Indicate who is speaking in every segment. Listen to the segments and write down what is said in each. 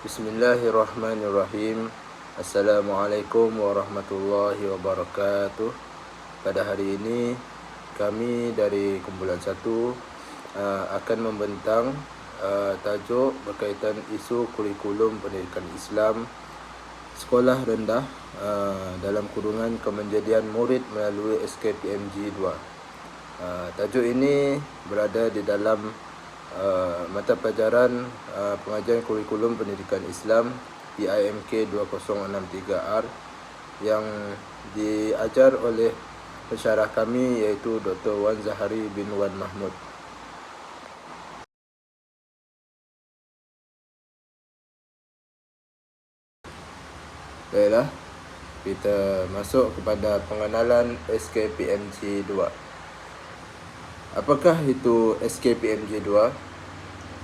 Speaker 1: Bismillahirrahmanirrahim. Assalamualaikum warahmatullahi wabarakatuh. Pada hari ini kami dari kumpulan 1 akan membentang tajuk berkaitan isu kurikulum pendidikan Islam sekolah rendah dalam kurungan kemenjadian murid melalui SKPMG 2. Tajuk ini berada di dalam mata pelajaran pengajian kurikulum pendidikan Islam PIMK 2063R yang diajar oleh pensyarah kami iaitu Dr. Wan Zahari bin Wan Mahmud. Baiklah, kita masuk kepada pengenalan SKPMG 2. Apakah itu SKPMG 2?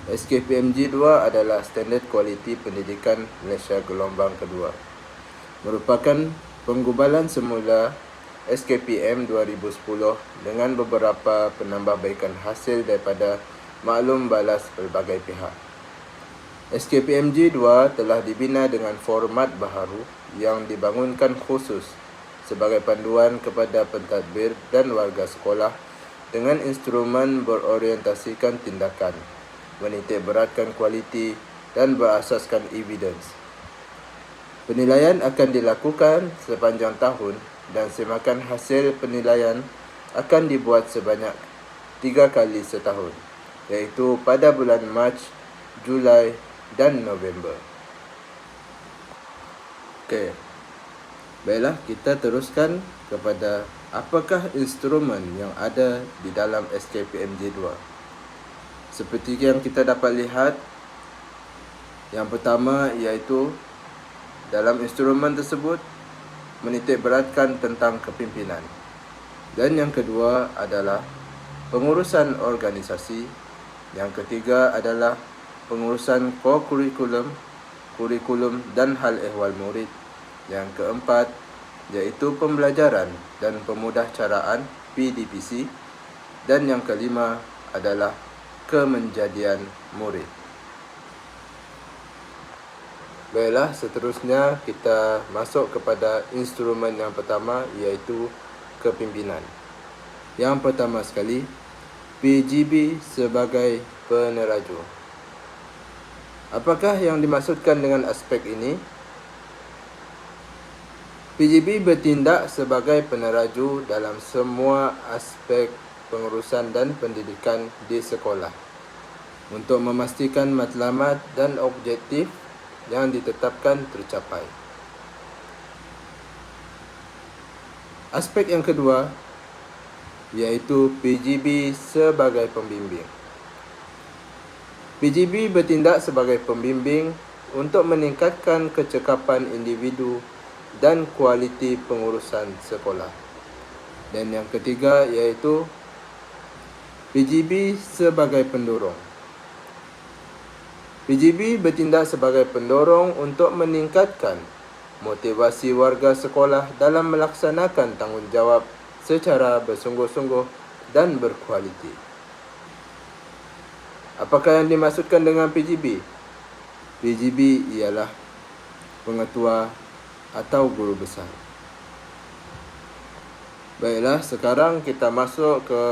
Speaker 1: SKPMG 2 adalah Standard Kualiti Pendidikan Malaysia gelombang kedua. Merupakan penggubalan semula SKPM 2010 dengan beberapa penambahbaikan hasil daripada maklum balas pelbagai pihak. SKPMG 2 telah dibina dengan format baharu yang dibangunkan khusus sebagai panduan kepada pentadbir dan warga sekolah dengan instrumen berorientasikan tindakan, menitik beratkan kualiti dan berasaskan evidence. Penilaian akan dilakukan sepanjang tahun dan semakan hasil penilaian akan dibuat sebanyak 3 kali setahun, iaitu pada bulan Mac, Julai dan November. Okey. Baiklah, kita teruskan kepada apakah instrumen yang ada di dalam SKPMG 2. Seperti yang kita dapat lihat, yang pertama iaitu dalam instrumen tersebut menitik beratkan tentang kepimpinan. Dan yang kedua adalah pengurusan organisasi. Yang ketiga adalah pengurusan co-kurikulum, kurikulum dan hal ehwal murid. Yang keempat iaitu pembelajaran dan pemudahcaraan PDPC. Dan yang kelima adalah kemenjadian murid. Baiklah, seterusnya kita masuk kepada instrumen yang pertama iaitu kepimpinan. Yang pertama sekali, PGB sebagai peneraju. Apakah yang dimaksudkan dengan aspek ini? PGB bertindak sebagai peneraju dalam semua aspek pengurusan dan pendidikan di sekolah untuk memastikan matlamat dan objektif yang ditetapkan tercapai. Aspek yang kedua iaitu PGB sebagai pembimbing. PGB bertindak sebagai pembimbing untuk meningkatkan kecekapan individu dan kualiti pengurusan sekolah. Dan yang ketiga iaitu PGB sebagai pendorong. PGB bertindak sebagai pendorong untuk meningkatkan motivasi warga sekolah dalam melaksanakan tanggungjawab secara bersungguh-sungguh dan berkualiti. Apakah yang dimaksudkan dengan PGB? PGB ialah pengetua atau guru besar. Baiklah, sekarang kita masuk ke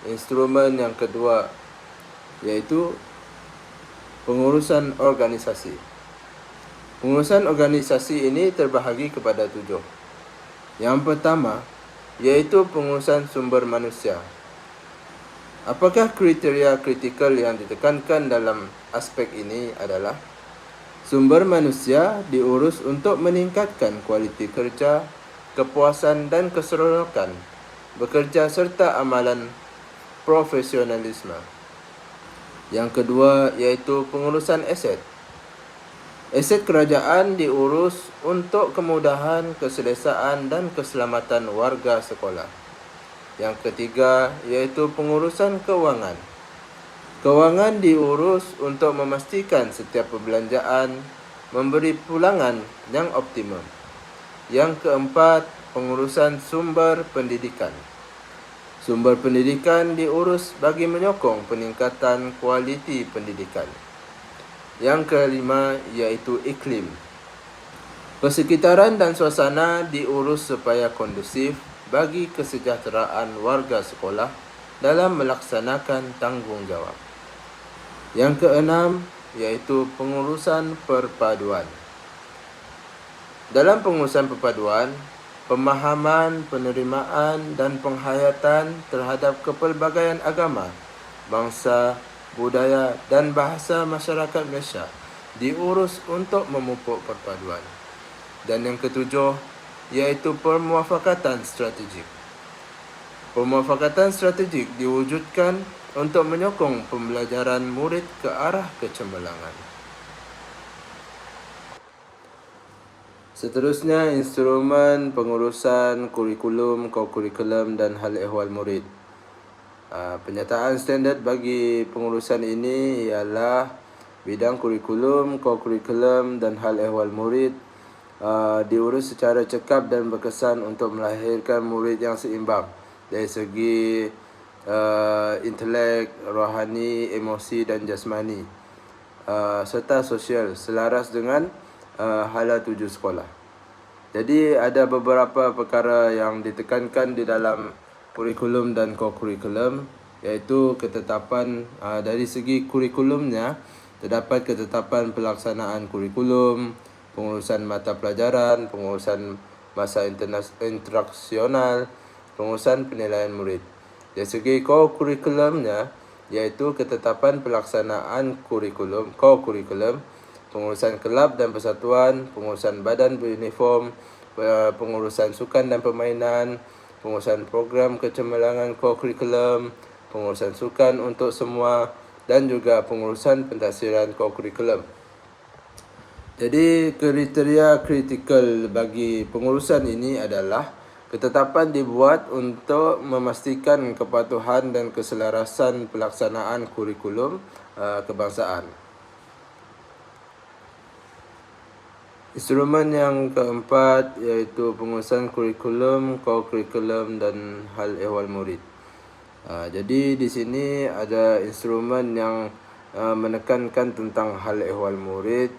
Speaker 1: instrumen yang kedua iaitu pengurusan organisasi. Pengurusan organisasi ini terbahagi kepada 7. Yang pertama iaitu pengurusan sumber manusia. Apakah kriteria kritikal yang ditekankan dalam aspek ini adalah sumber manusia diurus untuk meningkatkan kualiti kerja, kepuasan dan keseronokan bekerja serta amalan profesionalisme. Yang kedua iaitu pengurusan aset. Aset kerajaan diurus untuk kemudahan, keselesaan dan keselamatan warga sekolah. Yang ketiga iaitu pengurusan keuangan. Keuangan diurus untuk memastikan setiap perbelanjaan memberi pulangan yang optimum. Yang keempat, pengurusan sumber pendidikan. Sumber pendidikan diurus bagi menyokong peningkatan kualiti pendidikan. Yang kelima iaitu iklim. Persekitaran dan suasana diurus supaya kondusif bagi kesejahteraan warga sekolah dalam melaksanakan tanggungjawab. Yang keenam iaitu pengurusan perpaduan. Dalam pengurusan perpaduan, pemahaman, penerimaan dan penghayatan terhadap kepelbagaian agama, bangsa, budaya dan bahasa masyarakat Malaysia diurus untuk memupuk perpaduan. Dan yang ketujuh iaitu permuafakatan strategik. Permuafakatan strategik diwujudkan untuk menyokong pembelajaran murid ke arah kecemerlangan. Seterusnya, instrumen pengurusan kurikulum, co-kurikulum dan hal ehwal murid. Penyataan standard bagi pengurusan ini ialah bidang kurikulum, co-kurikulum dan hal ehwal murid diurus secara cekap dan berkesan untuk melahirkan murid yang seimbang dari segi intelek, rohani, emosi dan jasmani serta sosial selaras dengan hala tuju sekolah. Jadi ada beberapa perkara yang ditekankan di dalam kurikulum dan co-kurikulum, iaitu ketetapan dari segi kurikulumnya terdapat ketetapan pelaksanaan kurikulum, pengurusan mata pelajaran, pengurusan masa interaksional, pengurusan penilaian murid. Dari segi co-kurikulumnya iaitu ketetapan pelaksanaan kurikulum, co-kurikulum, pengurusan kelab dan persatuan, pengurusan badan beruniform, pengurusan sukan dan permainan, pengurusan program kecemerlangan co-kurikulum, pengurusan sukan untuk semua dan juga pengurusan pentadsiran co-kurikulum. Jadi kriteria kritikal bagi pengurusan ini adalah ketetapan dibuat untuk memastikan kepatuhan dan keselarasan pelaksanaan kurikulum kebangsaan. Instrumen yang keempat iaitu pengurusan kurikulum, co-kurikulum dan hal ehwal murid. Jadi di sini ada instrumen yang menekankan tentang hal ehwal murid,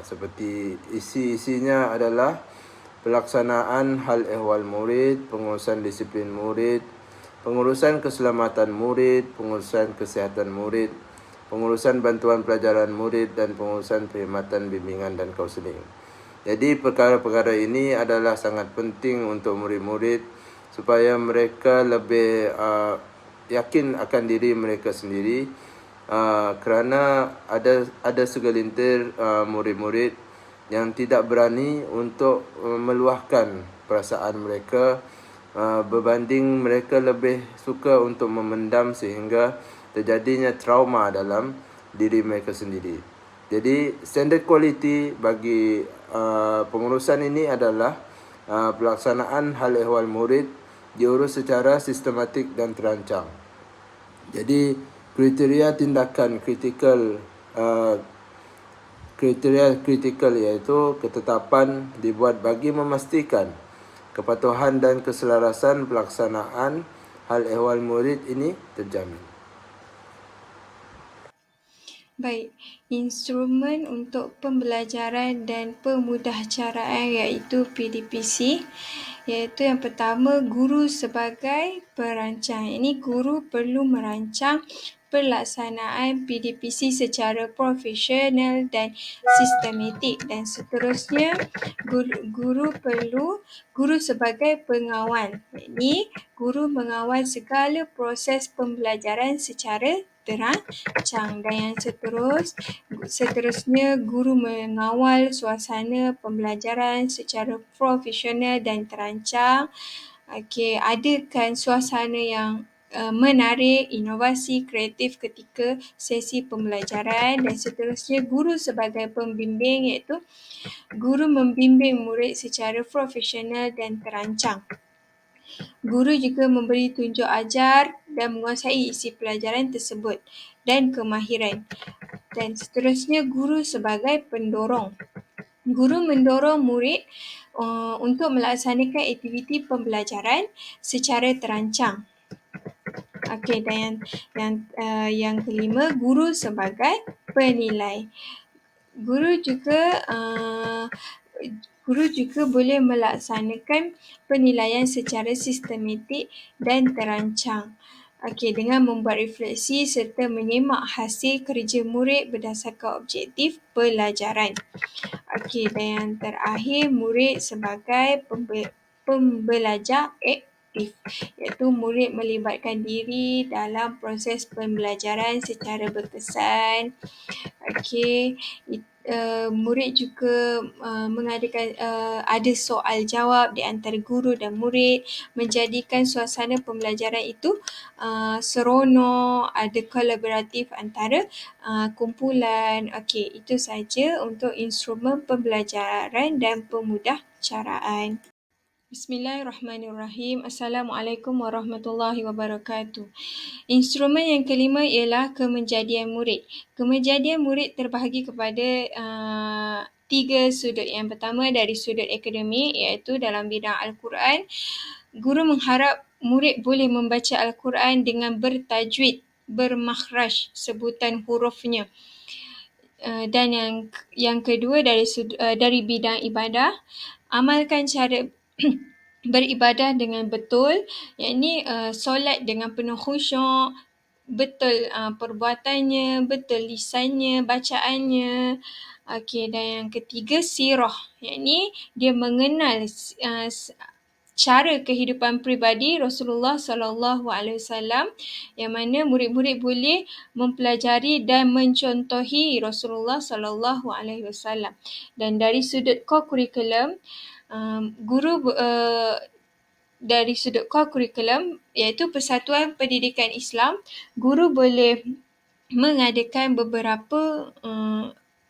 Speaker 1: seperti isi-isinya adalah pelaksanaan hal ehwal murid, pengurusan disiplin murid, pengurusan keselamatan murid, pengurusan kesihatan murid, pengurusan bantuan pelajaran murid dan pengurusan perkhidmatan bimbingan dan kaunseling. Jadi perkara-perkara ini adalah sangat penting untuk murid-murid supaya mereka lebih yakin akan diri mereka sendiri, kerana ada segelintir murid-murid yang tidak berani untuk meluahkan perasaan mereka, berbanding mereka lebih suka untuk memendam sehingga terjadinya trauma dalam diri mereka sendiri. Jadi standard quality bagi pengurusan ini adalah pelaksanaan hal ehwal murid diurus secara sistematik dan terancang. Jadi kriteria tindakan kritikal iaitu ketetapan dibuat bagi memastikan kepatuhan dan keselarasan pelaksanaan hal ehwal murid ini terjamin.
Speaker 2: Baik, instrumen untuk pembelajaran dan pemudahcaraan iaitu PDPC, iaitu yang pertama guru sebagai perancang. Ini guru perlu merancang pelaksanaan PDPC secara profesional dan sistematik, dan seterusnya guru sebagai pengawal. Jadi guru mengawal segala proses pembelajaran secara terancang, dan yang seterusnya guru mengawal suasana pembelajaran secara profesional dan terancang. Adakan suasana yang menarik, inovasi, kreatif ketika sesi pembelajaran, dan seterusnya guru sebagai pembimbing iaitu guru membimbing murid secara profesional dan terancang. Guru juga memberi tunjuk ajar dan menguasai isi pelajaran tersebut dan kemahiran. Dan seterusnya guru sebagai pendorong. Guru mendorong murid untuk melaksanakan aktiviti pembelajaran secara terancang. Dan yang kelima, guru sebagai penilai. Guru juga guru juga boleh melaksanakan penilaian secara sistematik dan terancang. Okey, dengan membuat refleksi serta menyemak hasil kerja murid berdasarkan objektif pelajaran. Okey, dan yang terakhir, murid sebagai pembelajar aktif, iaitu murid melibatkan diri dalam proses pembelajaran secara berkesan. Okey, murid juga mengadakan ada soal jawab di antara guru dan murid, menjadikan suasana pembelajaran itu seronok, ada kolaboratif antara kumpulan. Okey, itu saja untuk instrumen pembelajaran dan pemudah caraan. Bismillahirrahmanirrahim. Assalamualaikum warahmatullahi wabarakatuh. Instrumen yang kelima ialah kemenjadian murid. Kemenjadian murid terbahagi kepada 3 sudut. Yang pertama dari sudut akademik, iaitu dalam bidang Al-Quran. Guru mengharap murid boleh membaca Al-Quran dengan bertajwid, bermakhraj sebutan hurufnya. Dan yang kedua dari bidang ibadah, amalkan cara beribadah dengan betul, yakni solat dengan penuh khusyuk, betul perbuatannya, betul lisannya, bacaannya. Okey, dan yang ketiga sirah, yakni dia mengenal cara kehidupan peribadi Rasulullah sallallahu alaihi wasallam, yang mana murid-murid boleh mempelajari dan mencontohi Rasulullah sallallahu alaihi wasallam. Dan dari sudut core curriculum, dari sudut core curriculum, iaitu Persatuan Pendidikan Islam, guru boleh mengadakan beberapa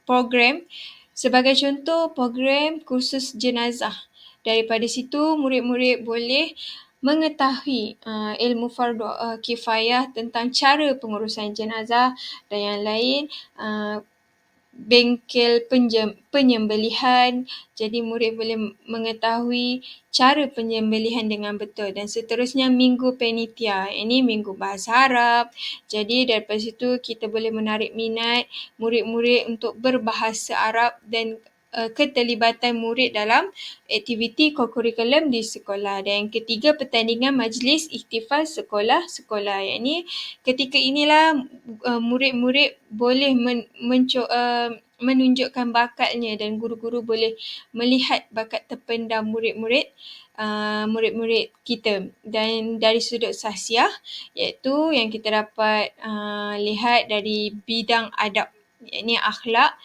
Speaker 2: program. Sebagai contoh, program kursus jenazah. Daripada situ, murid-murid boleh mengetahui ilmu fardu kifayah tentang cara pengurusan jenazah dan yang lain, bengkel penyembelihan. Jadi murid boleh mengetahui cara penyembelihan dengan betul. Dan seterusnya minggu penitia, ini minggu bahasa Arab. Jadi daripada situ kita boleh menarik minat murid-murid untuk berbahasa Arab dan keterlibatan murid dalam aktiviti co-curriculum di sekolah. Dan yang ketiga, pertandingan majlis ihtifal sekolah-sekolah. Yakni ketika inilah murid-murid boleh menunjukkan bakatnya dan guru-guru boleh melihat bakat terpendam murid-murid kita. Dan dari sudut sahsiah, iaitu yang kita dapat lihat dari bidang adab, yakni akhlak.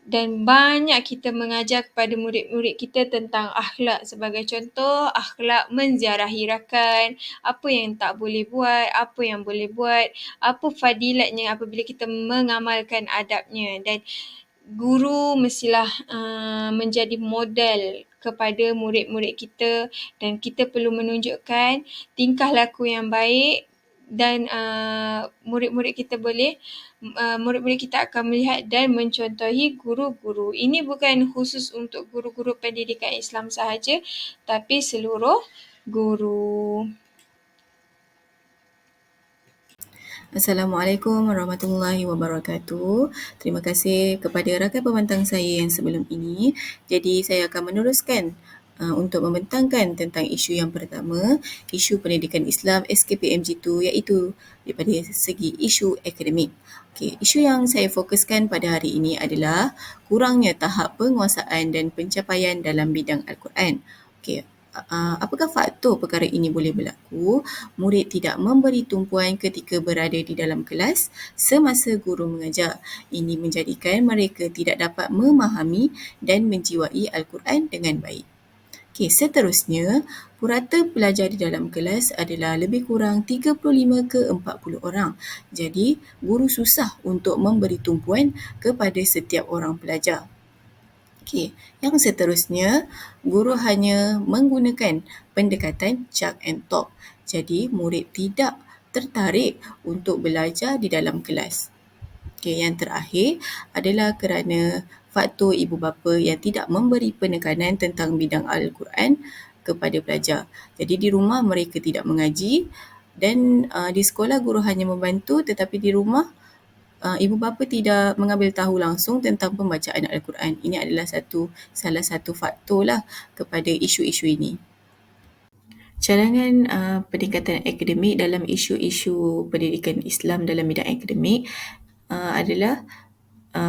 Speaker 2: Dan banyak kita mengajar kepada murid-murid kita tentang akhlak. Sebagai contoh, akhlak menziarahi rakan, apa yang tak boleh buat, apa yang boleh buat, apa fadilatnya apabila kita mengamalkan adabnya. Dan guru mestilah menjadi model kepada murid-murid kita, dan kita perlu menunjukkan tingkah laku yang baik, dan murid-murid kita akan melihat dan mencontohi guru-guru. Ini bukan khusus untuk guru-guru pendidikan Islam sahaja, tapi seluruh guru.
Speaker 3: Assalamualaikum warahmatullahi wabarakatuh. Terima kasih kepada rakan pembentang saya yang sebelum ini. Jadi saya akan meneruskan untuk membentangkan tentang isu yang pertama, isu pendidikan Islam SKPMG2, iaitu daripada segi isu akademik. Okey, isu yang saya fokuskan pada hari ini adalah kurangnya tahap penguasaan dan pencapaian dalam bidang Al-Quran. Okey, apakah faktor perkara ini boleh berlaku? Murid tidak memberi tumpuan ketika berada di dalam kelas semasa guru mengajar. Ini menjadikan mereka tidak dapat memahami dan menjiwai Al-Quran dengan baik. Okey, seterusnya, purata pelajar di dalam kelas adalah lebih kurang 35 ke 40 orang. Jadi, guru susah untuk memberi tumpuan kepada setiap orang pelajar. Okey, yang seterusnya, guru hanya menggunakan pendekatan chalk and talk. Jadi, murid tidak tertarik untuk belajar di dalam kelas. Okey, yang terakhir adalah kerana faktor ibu bapa yang tidak memberi penekanan tentang bidang Al-Quran kepada pelajar. Jadi di rumah mereka tidak mengaji, dan di sekolah guru hanya membantu, tetapi di rumah ibu bapa tidak mengambil tahu langsung tentang pembacaan Al-Quran. Ini adalah salah satu faktor lah kepada isu-isu ini. Cadangan peningkatan akademik dalam isu-isu pendidikan Islam dalam bidang akademik adalah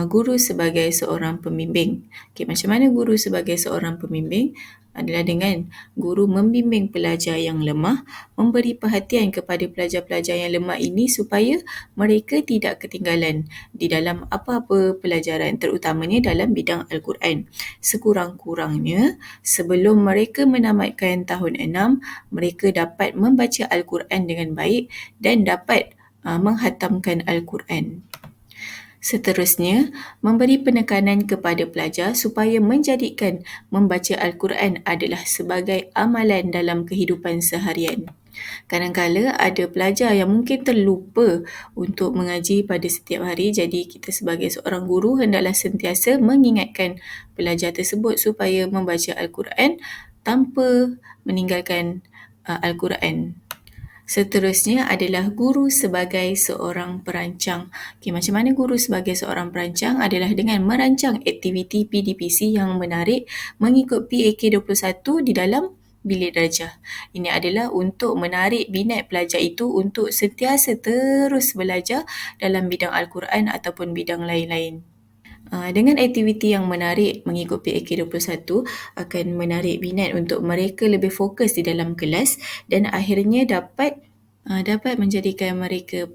Speaker 3: guru sebagai seorang pembimbing. Macam mana guru sebagai seorang pembimbing? Adalah dengan guru membimbing pelajar yang lemah, memberi perhatian kepada pelajar-pelajar yang lemah ini supaya mereka tidak ketinggalan di dalam apa-apa pelajaran, terutamanya dalam bidang Al-Quran. Sekurang-kurangnya, sebelum mereka menamatkan tahun 6, mereka dapat membaca Al-Quran dengan baik dan dapat menghatamkan Al-Quran. Seterusnya, memberi penekanan kepada pelajar supaya menjadikan membaca Al-Quran adalah sebagai amalan dalam kehidupan seharian. Kadang-kala ada pelajar yang mungkin terlupa untuk mengaji pada setiap hari, jadi kita sebagai seorang guru hendaklah sentiasa mengingatkan pelajar tersebut supaya membaca Al-Quran tanpa meninggalkan Al-Quran. Seterusnya adalah guru sebagai seorang perancang. Macam mana guru sebagai seorang perancang? Adalah dengan merancang aktiviti PDPC yang menarik mengikut PAK21 di dalam bilik darjah. Ini adalah untuk menarik minat pelajar itu untuk sentiasa terus belajar dalam bidang Al-Quran ataupun bidang lain-lain. Dengan aktiviti yang menarik mengikut PAK21 akan menarik minat untuk mereka lebih fokus di dalam kelas dan akhirnya dapat menjadikan mereka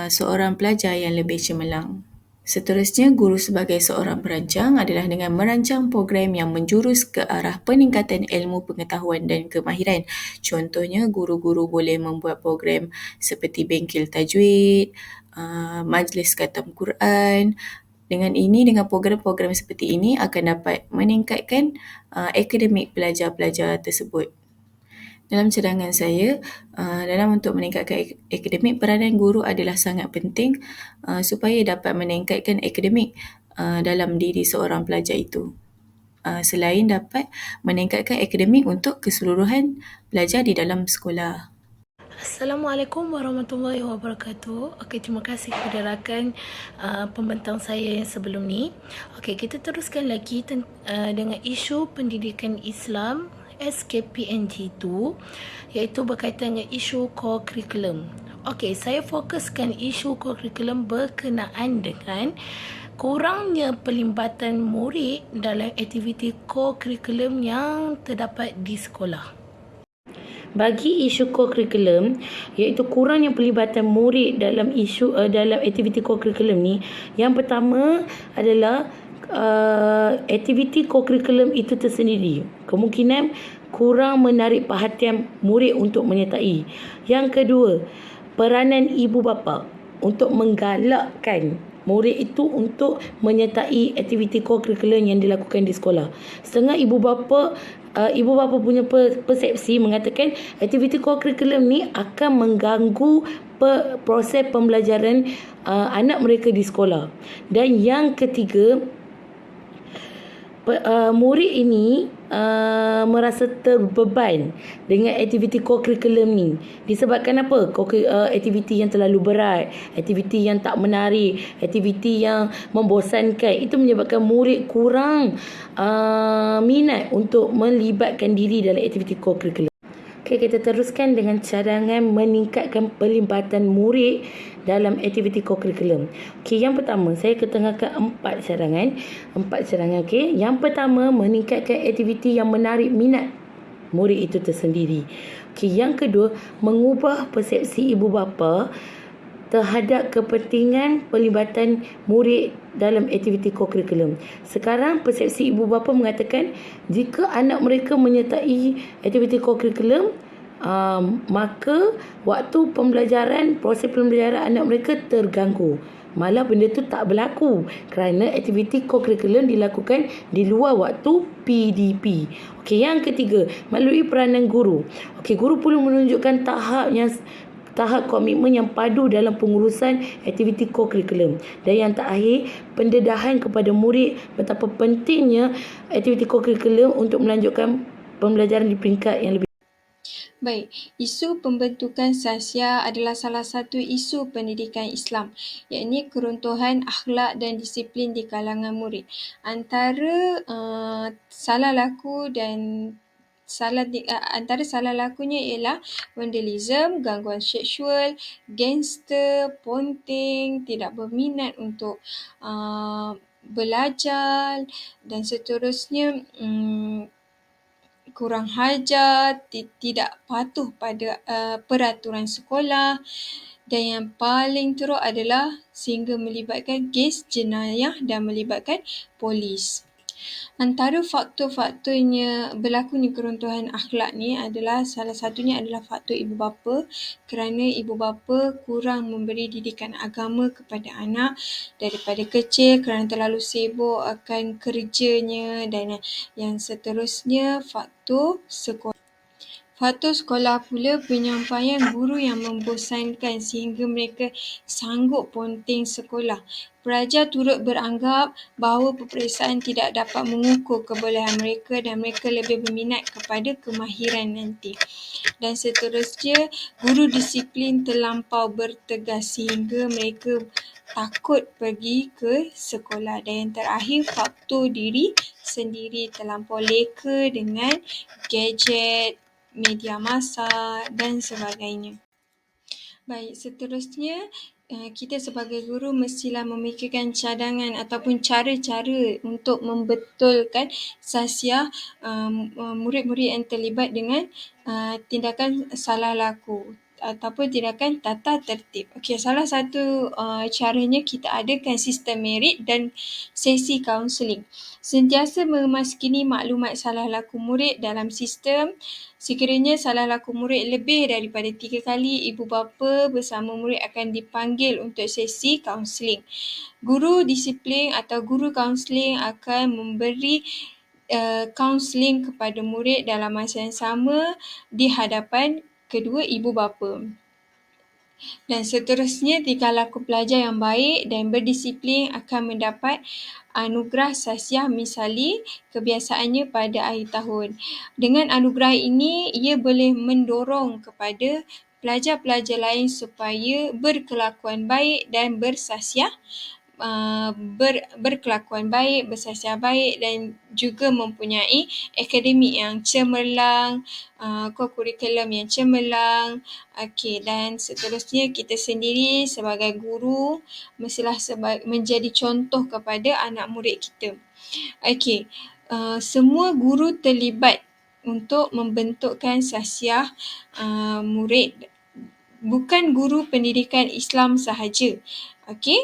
Speaker 3: seorang pelajar yang lebih cemerlang. Seterusnya, guru sebagai seorang perancang adalah dengan merancang program yang menjurus ke arah peningkatan ilmu pengetahuan dan kemahiran. Contohnya, guru-guru boleh membuat program seperti bengkel tajwid, majlis khatam Quran. Dengan program-program seperti ini akan dapat meningkatkan akademik pelajar-pelajar tersebut. Dalam cadangan saya, dalam untuk meningkatkan akademik, peranan guru adalah sangat penting supaya dapat meningkatkan akademik dalam diri seorang pelajar itu. Selain dapat meningkatkan akademik untuk keseluruhan pelajar di dalam sekolah.
Speaker 4: Assalamualaikum warahmatullahi wabarakatuh. Terima kasih kepada rakan pembentang saya yang sebelum ni. Kita teruskan lagi dengan isu pendidikan Islam SKPNG2, iaitu berkaitan dengan isu core curriculum. Saya fokuskan isu core curriculum berkenaan dengan kurangnya pelibatan murid dalam aktiviti core curriculum yang terdapat di sekolah. Bagi isu core curriculum, iaitu kurangnya pelibatan murid dalam dalam aktiviti core curriculum ni, yang pertama adalah aktiviti core curriculum itu tersendiri kemungkinan kurang menarik perhatian murid untuk menyertai. Yang kedua, peranan ibu bapa untuk menggalakkan murid itu untuk menyertai aktiviti core curriculum yang dilakukan di sekolah. Setengah ibu bapa punya persepsi mengatakan aktiviti core curriculum ni akan mengganggu proses pembelajaran anak mereka di sekolah. Dan yang ketiga, murid ini merasa terbeban dengan aktiviti core curriculum ni. Disebabkan apa? Aktiviti yang terlalu berat, aktiviti yang tak menarik, aktiviti yang membosankan. Itu menyebabkan murid kurang minat untuk melibatkan diri dalam aktiviti core curriculum. Kita teruskan dengan cadangan meningkatkan pelibatan murid dalam aktiviti core curriculum. Yang pertama, saya ketengahkan 4 cadangan. Yang pertama, meningkatkan aktiviti yang menarik minat murid itu tersendiri. Yang kedua, mengubah persepsi ibu bapa terhadap kepentingan pelibatan murid dalam aktiviti core curriculum. Sekarang persepsi ibu bapa mengatakan jika anak mereka menyertai aktiviti core curriculum, maka waktu pembelajaran, proses pembelajaran anak mereka terganggu. Malah benda tu tak berlaku kerana aktiviti core curriculum dilakukan di luar waktu PDP. Yang ketiga, melalui peranan guru. Guru perlu menunjukkan tahap komitmen yang padu dalam pengurusan aktiviti core curriculum. Dan yang terakhir, pendedahan kepada murid betapa pentingnya aktiviti core curriculum untuk melanjutkan pembelajaran di peringkat yang lebih.
Speaker 2: Baik, isu pembentukan Sasia adalah salah satu isu pendidikan Islam, iaitu keruntuhan akhlak dan disiplin di kalangan murid. Antara salah laku dan antara salah lakunya ialah vandalism, gangguan seksual, gangster, ponting, tidak berminat untuk belajar dan seterusnya. Kurang hajar, tidak patuh pada peraturan sekolah, dan yang paling teruk adalah sehingga melibatkan kes jenayah dan melibatkan polis. Antara faktor-faktornya berlakunya keruntuhan akhlak ni adalah salah satunya adalah faktor ibu bapa, kerana ibu bapa kurang memberi didikan agama kepada anak daripada kecil kerana terlalu sibuk akan kerjanya, dan yang seterusnya faktor sekolah. Faktor sekolah pula penyampaian guru yang membosankan sehingga mereka sanggup ponting sekolah. Pelajar turut beranggap bahawa peperiksaan tidak dapat mengukur kebolehan mereka dan mereka lebih berminat kepada kemahiran nanti. Dan seterusnya, guru disiplin terlampau bertegas sehingga mereka takut pergi ke sekolah. Dan yang terakhir, faktor diri sendiri terlampau leka dengan gadget, media massa dan sebagainya. Baik, seterusnya kita sebagai guru mestilah memikirkan cadangan ataupun cara-cara untuk membetulkan Sasia murid-murid yang terlibat dengan tindakan salah laku ataupun tindakan tata tertib. Okey, salah satu caranya kita adakan sistem merit dan sesi kaunseling. Sentiasa memaskini maklumat salah laku murid dalam sistem. Sekiranya salah laku murid lebih daripada 3 kali, ibu bapa bersama murid akan dipanggil untuk sesi kaunseling. Guru disiplin atau guru kaunseling akan memberi kaunseling kepada murid dalam masa yang sama di hadapan kedua ibu bapa. Dan seterusnya, tingkah laku pelajar yang baik dan berdisiplin akan mendapat anugerah Sasia Misali kebiasaannya pada akhir tahun. Dengan anugerah ini, ia boleh mendorong kepada pelajar-pelajar lain supaya berkelakuan baik dan berkelakuan baik, bersasia baik dan juga mempunyai akademik yang cemerlang, kurikulum yang cemerlang. Okey, dan seterusnya kita sendiri sebagai guru mestilah menjadi contoh kepada anak murid kita. Okey, semua guru terlibat untuk membentukkan Sasia murid. Bukan guru pendidikan Islam sahaja. Okey,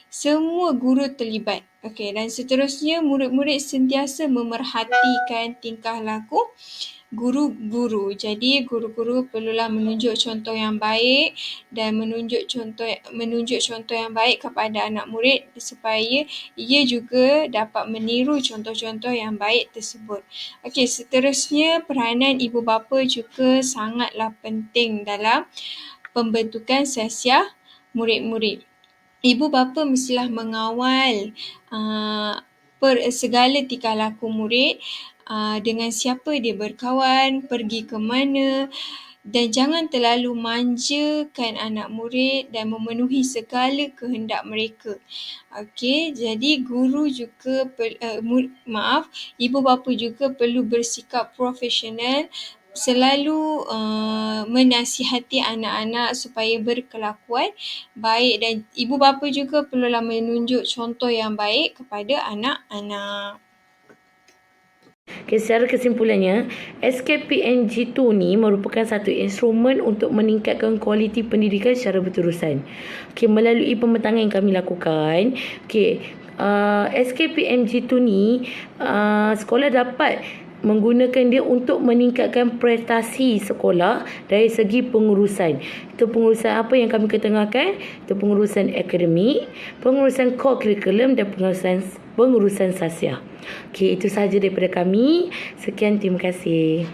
Speaker 2: semua guru terlibat. Okey, dan seterusnya murid-murid sentiasa memerhatikan tingkah laku guru-guru. Jadi guru-guru perlulah menunjuk contoh yang baik dan menunjuk contoh yang baik kepada anak murid supaya ia juga dapat meniru contoh-contoh yang baik tersebut. Okey, seterusnya peranan ibu bapa juga sangatlah penting dalam pembentukan Sasia murid-murid. Ibu bapa mestilah mengawal segala tingkah laku murid, dengan siapa dia berkawan, pergi ke mana, dan jangan terlalu manjakan anak murid dan memenuhi segala kehendak mereka. Okey, jadi guru juga ibu bapa juga perlu bersikap profesional, selalu menasihati anak-anak supaya berkelakuan baik, dan ibu bapa juga perlulah menunjuk contoh yang baik kepada anak-anak.
Speaker 4: Okay, secara kesimpulannya, SKPNG2 ni merupakan satu instrumen untuk meningkatkan kualiti pendidikan secara berterusan. Okay, melalui pembentangan yang kami lakukan, SKPNG2 ni sekolah dapat menggunakan dia untuk meningkatkan prestasi sekolah dari segi pengurusan. Itu pengurusan apa yang kami ketengahkan? Itu pengurusan akademik, pengurusan core curriculum dan pengurusan Sasia. Okey, itu sahaja daripada kami. Sekian, terima kasih.